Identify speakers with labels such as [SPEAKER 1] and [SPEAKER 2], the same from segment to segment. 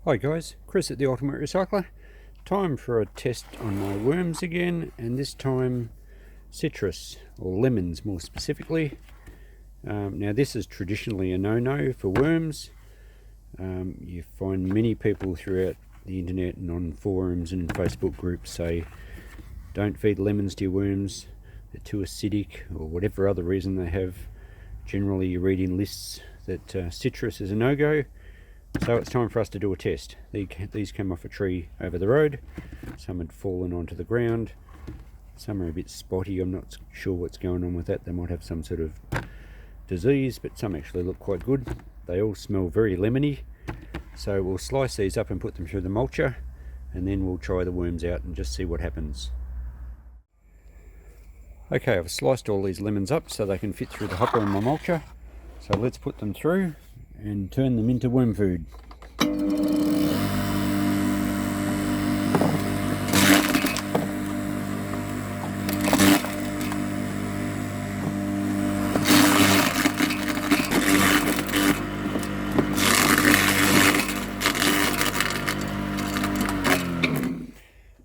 [SPEAKER 1] Hi guys, Chris at the Ultimate Recycler. Time for a test on my worms again, and this time citrus, or lemons more specifically. Now this is traditionally a no-no for worms. You find many people throughout the internet and on forums and Facebook groups say don't feed lemons to your worms, they're too acidic, or whatever other reason they have. Generally you read in lists that citrus is a no-go. So it's time for us to do a test. These came off a tree over the road. Some had fallen onto the ground. Some are a bit spotty. I'm not sure what's going on with that. They might have some sort of disease, but some actually look quite good. They all smell very lemony. So we'll slice these up and put them through the mulcher, and then we'll try the worms out and just see what happens. Okay, I've sliced all these lemons up so they can fit through the hopper in my mulcher. So let's put them through and turn them into worm food.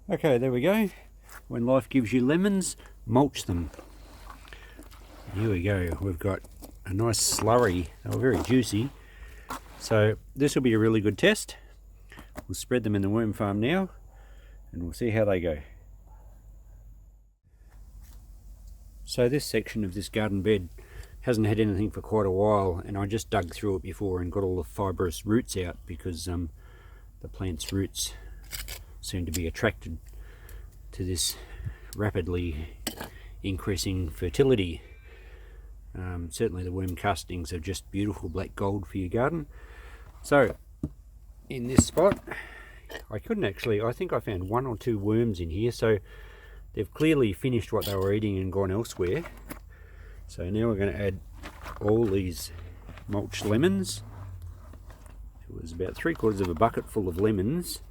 [SPEAKER 1] Okay, there we go. When life gives you lemons, mulch them. Here we go. We've got a nice slurry. They were very juicy. So this will be a really good test. We'll spread them in the worm farm now and we'll see how they go. So this section of this garden bed hasn't had anything for quite a while, and I just dug through it before and got all the fibrous roots out because the plant's roots seem to be attracted to this rapidly increasing fertility. Certainly the worm castings are just beautiful black gold for your garden. So in this spot I think I found one or two worms in here, so they've clearly finished what they were eating and gone elsewhere. So now we're going to add all these mulched lemons. It was about 3/4 of a bucket full of lemons,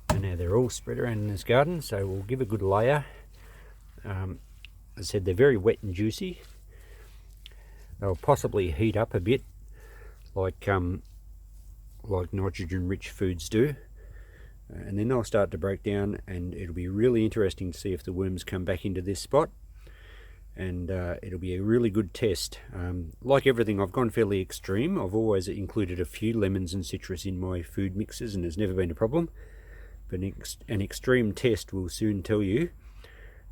[SPEAKER 1] and now they're all spread around in this garden, so we'll give a good layer. As I said, they're very wet and juicy. They'll possibly heat up a bit like nitrogen rich foods do, and then they'll start to break down, and it'll be really interesting to see if the worms come back into this spot, and it'll be a really good test. Like everything, I've gone fairly extreme. I've always included a few lemons and citrus in my food mixes and it's never been a problem, but an extreme test will soon tell you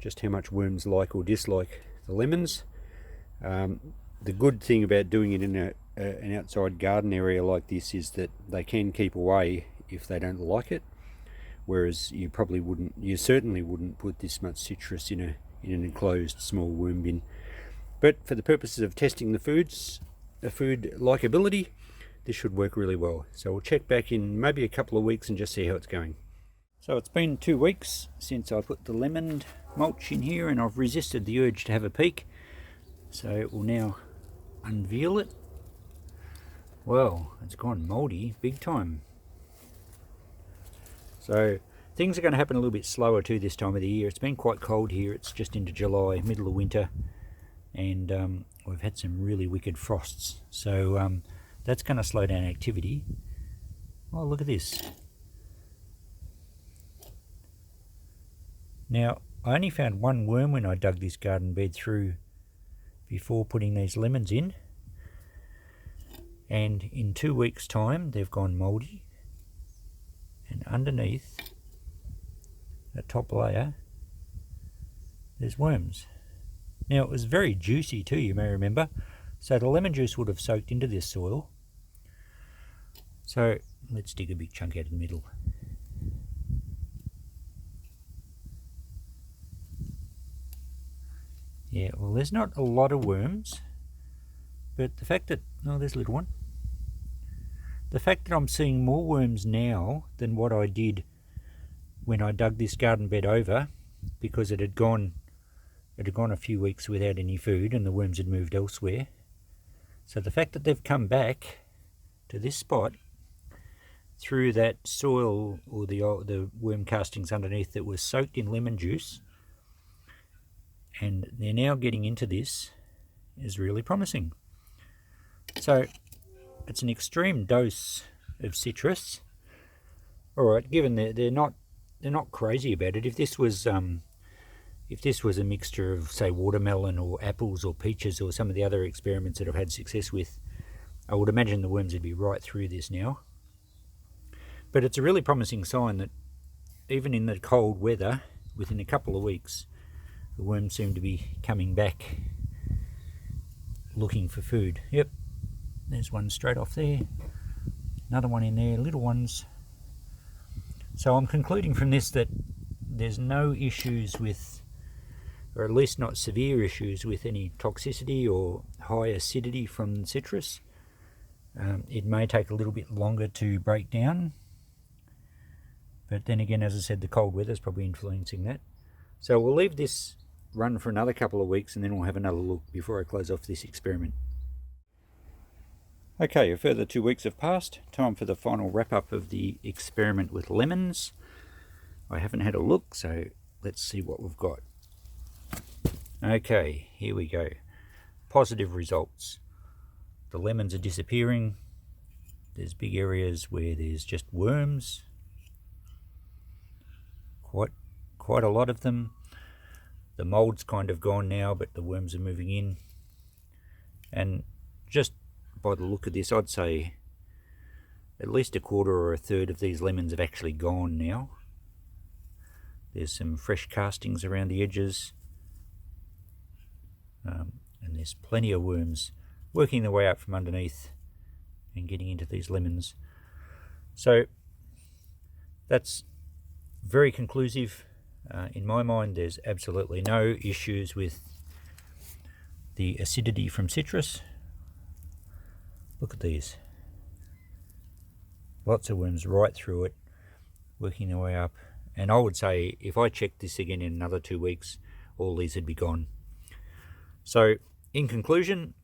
[SPEAKER 1] just how much worms like or dislike the lemons. The good thing about doing it in an outside garden area like this is that they can keep away if they don't like it, whereas you certainly wouldn't put this much citrus in an enclosed small worm bin. But for the purposes of testing the food likability, this should work really well. So we'll check back in maybe a couple of weeks and just see how it's going. So it's been 2 weeks since I put the lemon mulch in here, and I've resisted the urge to have a peek. So we'll now unveil it. Well, it's gone mouldy big time. So things are going to happen a little bit slower too this time of the year. It's been quite cold here. It's just into July, middle of winter, and we've had some really wicked frosts. So that's going to slow down activity. Oh, look at this. Now, I only found one worm when I dug this garden bed through before putting these lemons in, and in 2 weeks' time they've gone mouldy, and underneath the top layer there's worms. Now, it was very juicy too, you may remember, so the lemon juice would have soaked into this soil. So let's dig a big chunk out of the middle. Yeah, well, there's not a lot of worms, but the fact that, oh, there's a little one. The fact that I'm seeing more worms now than what I did when I dug this garden bed over, because it had gone a few weeks without any food and the worms had moved elsewhere. So the fact that they've come back to this spot through that soil, or the worm castings underneath that was soaked in lemon juice, and they're now getting into this, is really promising. So it's an extreme dose of citrus. All right, given they're not crazy about it. If this was a mixture of, say, watermelon or apples or peaches or some of the other experiments that I've had success with, I would imagine the worms would be right through this now. But it's a really promising sign that even in the cold weather, within a couple of weeks, the worms seem to be coming back looking for food. Yep, there's one straight off there, another one in there, little ones. So I'm concluding from this that there's no issues with, or at least not severe issues with, any toxicity or high acidity from citrus. It may take a little bit longer to break down, but then again, as I said, the cold weather is probably influencing that. So we'll leave this run for another couple of weeks and then we'll have another look before I close off this experiment. Okay, a further 2 weeks have passed. Time for the final wrap up of the experiment with lemons. I haven't had a look, so let's see what we've got. Okay, here we go. Positive results. The lemons are disappearing. There's big areas where there's just worms. Quite a lot of them. The mold's kind of gone now, but the worms are moving in. And just by the look of this, I'd say at least a quarter or a third of these lemons have actually gone now. There's some fresh castings around the edges. And there's plenty of worms working their way out from underneath and getting into these lemons. So that's very conclusive. In my mind, there's absolutely no issues with the acidity from citrus. Look at these. Lots of worms right through it, working their way up. And I would say if I checked this again in another 2 weeks, all these would be gone. So in conclusion,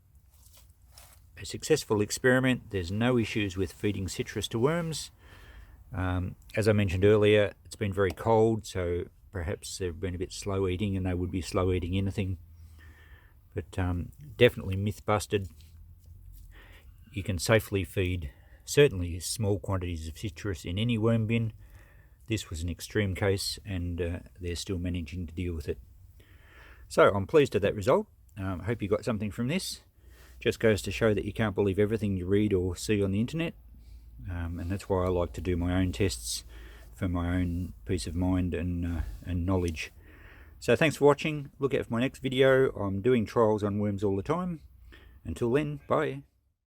[SPEAKER 1] a successful experiment. There's no issues with feeding citrus to worms. As I mentioned earlier, it's been very cold, so perhaps they've been a bit slow eating and they would be slow eating anything. But definitely myth busted. You can safely feed certainly small quantities of citrus in any worm bin. This was an extreme case and they're still managing to deal with it. So I'm pleased at that result. I hope you got something from this. Just goes to show that you can't believe everything you read or see on the internet. And that's why I like to do my own tests for my own peace of mind and knowledge. So thanks for watching. Look out for my next video. I'm doing trials on worms all the time. Until then, bye.